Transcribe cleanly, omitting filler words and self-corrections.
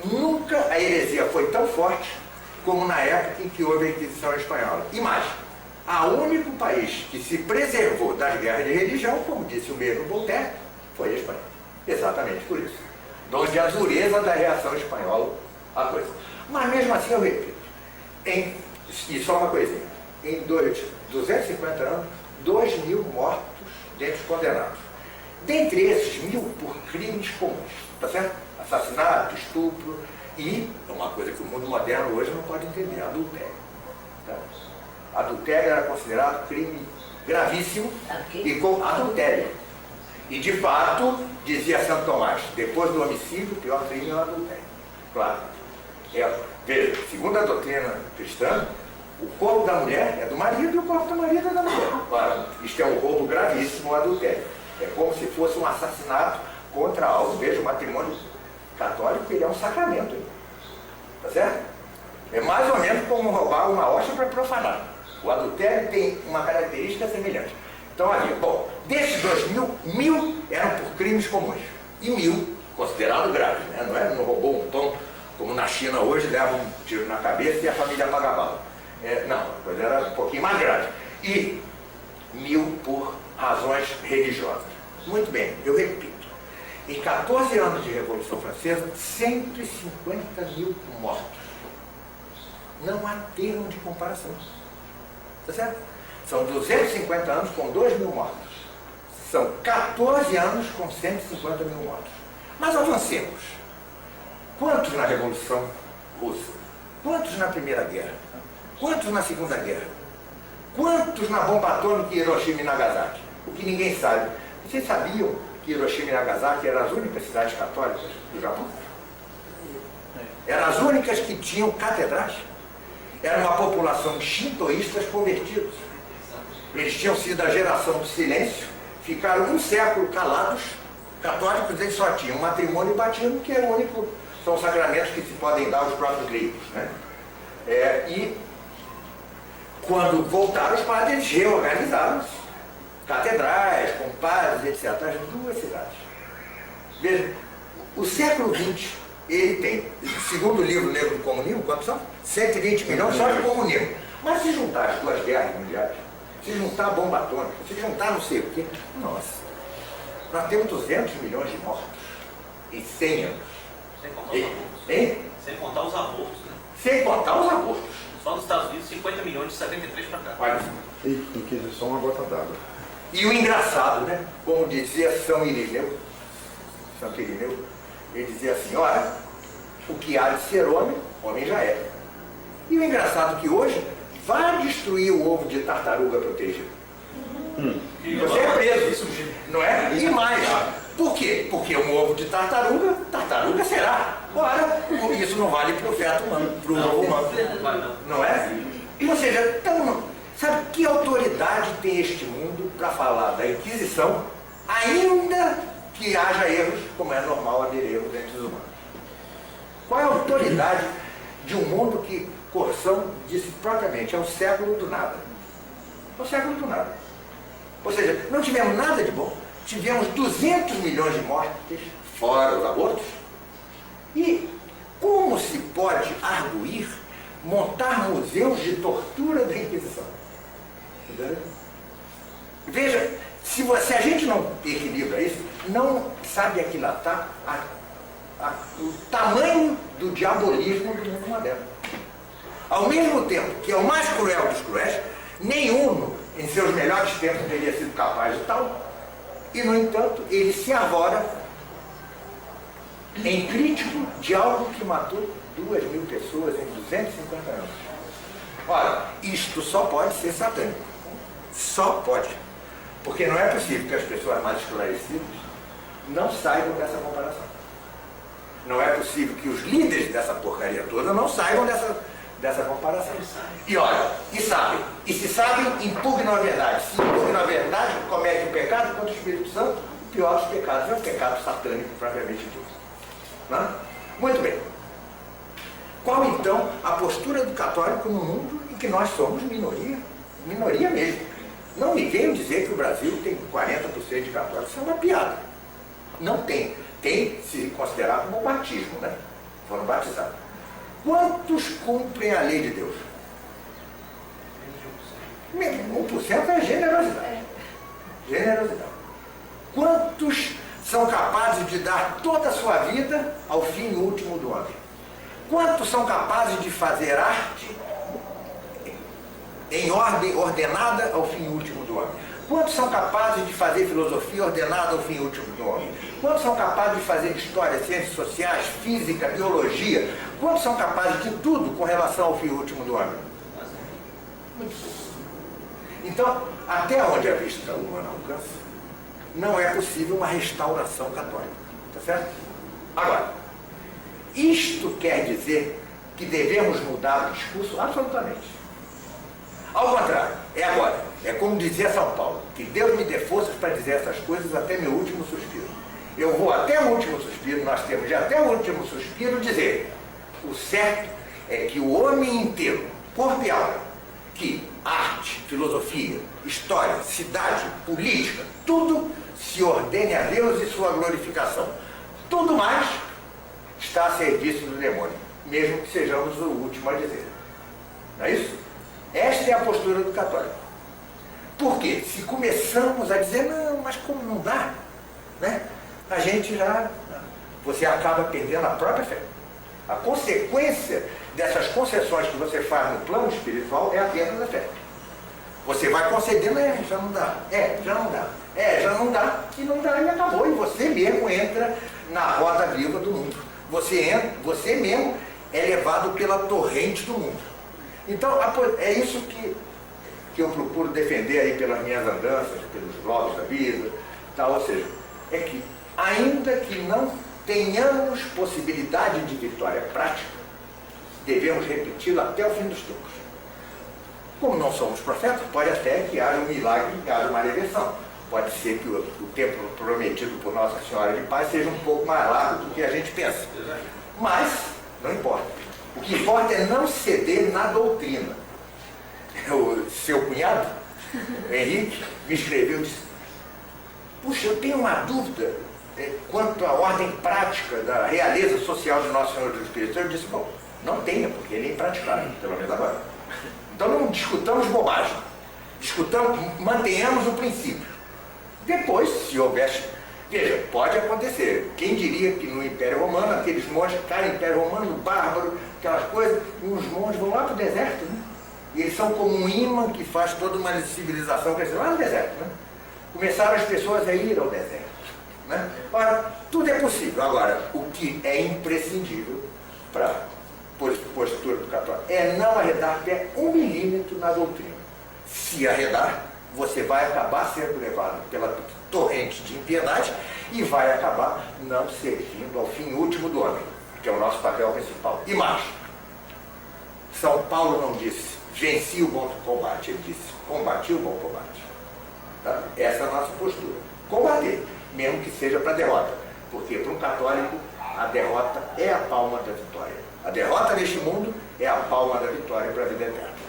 Nunca a heresia foi tão forte como na época em que houve a Inquisição Espanhola. E mais, o único país que se preservou das guerras de religião, como disse o mesmo Voltaire, foi a Espanha. Exatamente por isso. Onde a dureza da reação espanhola à coisa. Mas mesmo assim, eu repito, e só uma coisinha, em 250 anos, 2.000 mortos dentre os condenados. Dentre esses, 1.000 por crimes comuns, tá certo? Assassinato, estupro e uma coisa que o mundo moderno hoje não pode entender, adultério. Tá? Adultério era considerado crime gravíssimo e com adultério. E de fato, dizia Santo Tomás, depois do homicídio, o pior crime é o adultério. Claro. Veja, segundo a doutrina cristã, o corpo da mulher é do marido e o corpo do marido é da mulher. Claro, isto é um roubo gravíssimo, o adultério. É como se fosse um assassinato contra algo. Veja, o matrimônio católico, ele é um sacramento. Tá certo? É mais ou menos como roubar uma hóstia para profanar. O adultério tem uma característica semelhante. Então, ali, bom, desses 2.000, 1.000 eram por crimes comuns. E 1.000, considerado grave, né? Não roubou um tom, como na China hoje, leva um tiro na cabeça e a família paga a bala. Não, a coisa era um pouquinho mais grave. E 1.000 por razões religiosas. Muito bem, eu repito. Em 14 anos de Revolução Francesa, 150.000 mortos. Não há termo de comparação. Tá certo? São 250 anos com 2.000 mortos. São 14 anos com 150.000 mortos. Mas avancemos. Quantos na Revolução Russa? Quantos na Primeira Guerra? Quantos na Segunda Guerra? Quantos na bomba atômica em Hiroshima e Nagasaki? O que ninguém sabe. Vocês sabiam que Hiroshima e Nagasaki eram as únicas cidades católicas do Japão? Eram as únicas que tinham catedrais. Era uma população shintoístas convertidos. Eles tinham sido a geração do silêncio, ficaram um século calados, católicos. Eles só tinham matrimônio e batismo, que é o único, são sacramentos que se podem dar aos próprios leigos, né? E quando voltaram, os padres eles reorganizaram-se, catedrais, com padres, etc., as duas cidades. Veja, o século XX, ele tem, segundo o livro Negro do Comunismo, quantos são? 120 milhões só de comunismo. Mas se juntar as duas guerras mundiais, se juntar a bomba atômica, se juntar não sei o quê, nossa, nós temos 200 milhões de mortos em 100 anos. Sem contar os abortos. Hein? Sem contar os abortos, né? Sem contar os abortos. Só nos Estados Unidos, 50 milhões de 73 para cá. Olha. E Inquisição, uma gota d'água. E o engraçado, né? Como dizia São Irineu, ele dizia assim, olha, o que há de ser homem, homem já é. E o engraçado é que hoje vai destruir o ovo de tartaruga protegido. Você é preso, não é? E mais. Por quê? Porque um ovo de tartaruga, tartaruga será. Ora, isso não vale para o feto humano, para o ovo humano. Não é? Ou seja, então, sabe que autoridade tem este mundo para falar da Inquisição, ainda que haja erros, como é normal haver erros entre os humanos? Qual é a autoridade de um mundo que Corsão disse propriamente, é o século do nada? É o século do nada. Ou seja, não tivemos nada de bom. Tivemos 200 milhões de mortes, fora os abortos. E como se pode arguir montar museus de tortura da Inquisição? Entendeu? Veja, se a gente não equilibra isso, não sabe aquilatar o tamanho do diabolismo do mundo moderno. Ao mesmo tempo que é o mais cruel dos cruéis, nenhum em seus melhores tempos teria sido capaz de tal, e no entanto ele se arvora em crítico de algo que matou 2.000 pessoas em 250 anos. Ora, isto só pode ser satânico. Só pode. Porque não é possível que as pessoas mais esclarecidas não saibam dessa comparação. Não é possível que os líderes dessa porcaria toda não saibam dessa comparação. E olha, e sabem. E se sabem, impugnam a verdade. Se impugnam a verdade, cometem o pecado contra o Espírito Santo, o pior dos pecados é o pecado satânico, propriamente dito. Não? Muito bem. Qual então a postura do católico no mundo em que nós somos minoria? Minoria mesmo. Não me venham dizer que o Brasil tem 40% de católicos. Isso é uma piada. Não tem. Tem se considerar como batismo, né? foram batizados. Quantos cumprem a lei de Deus? 1% é generosidade. Generosidade. Quantos são capazes de dar toda a sua vida ao fim último do homem? Quantos são capazes de fazer arte em ordem ordenada ao fim último do homem? Quantos são capazes de fazer filosofia ordenada ao fim último do homem? Quantos são capazes de fazer história, ciências sociais, física, biologia? Quantos são capazes de tudo com relação ao fim último do homem? Muito pouco. Então, até onde a vista humana alcança, não é possível uma restauração católica. Tá certo? Agora, isto quer dizer que devemos mudar o discurso? Absolutamente. Ao contrário, é agora. É como dizia São Paulo, que Deus me dê forças para dizer essas coisas até meu último suspiro. Eu vou até o último suspiro, nós temos de até o último suspiro dizer: o certo é que o homem inteiro, corpo e alma, que arte, filosofia, história, cidade, política, tudo se ordene a Deus e sua glorificação. Tudo mais está a serviço do demônio, mesmo que sejamos o último a dizer. Não é isso? Esta é a postura do católico. Por quê? Se começamos a dizer, não, mas como não dá, né? A gente já... Você acaba perdendo a própria fé. A consequência dessas concessões que você faz no plano espiritual é a perda da fé. Você vai concedendo, já não dá, já não dá, já não dá, e não dá e acabou. E você mesmo entra na roda viva do mundo. Você mesmo é levado pela torrente do mundo. Então, é isso que eu procuro defender aí pelas minhas andanças, pelos blogs da vida, tal. Ou seja, é que ainda que não tenhamos possibilidade de vitória prática, devemos repeti-la até o fim dos tempos. Como não somos profetas, pode até que haja um milagre, que haja uma reversão. Pode ser que o tempo prometido por Nossa Senhora de Paz seja um pouco mais largo do que a gente pensa. Mas, não importa. O que importa é não ceder na doutrina. O seu cunhado, Henrique, me escreveu e disse: puxa, eu tenho uma dúvida quanto à ordem prática da realeza social de Nosso Senhor Jesus Cristo. Eu disse: bom, não tenha, porque ele é impraticável, pelo menos agora. Então não discutamos bobagem. Mantenhamos o princípio. Depois, se houvesse... Veja, pode acontecer. Quem diria que no Império Romano, aqueles monges caem no Império Romano, bárbaro, aquelas coisas, e os monges vão lá para o deserto, né? E eles são como um imã que faz toda uma civilização crescer lá no deserto, né? Começaram as pessoas a ir ao deserto, né? Ora, tudo é possível. Agora, o que é imprescindível para a postura do católico é não arredar pé 1 milímetro na doutrina. Se arredar, você vai acabar sendo levado pela torrente de impiedade e vai acabar não servindo ao fim último do homem, que é o nosso papel principal. E mais, São Paulo não disse venci o bom combate, ele disse combati o bom combate. Tá? Essa é a nossa postura. Combater, mesmo que seja para a derrota, porque para um católico a derrota é a palma da vitória. A derrota neste mundo é a palma da vitória para a vida eterna.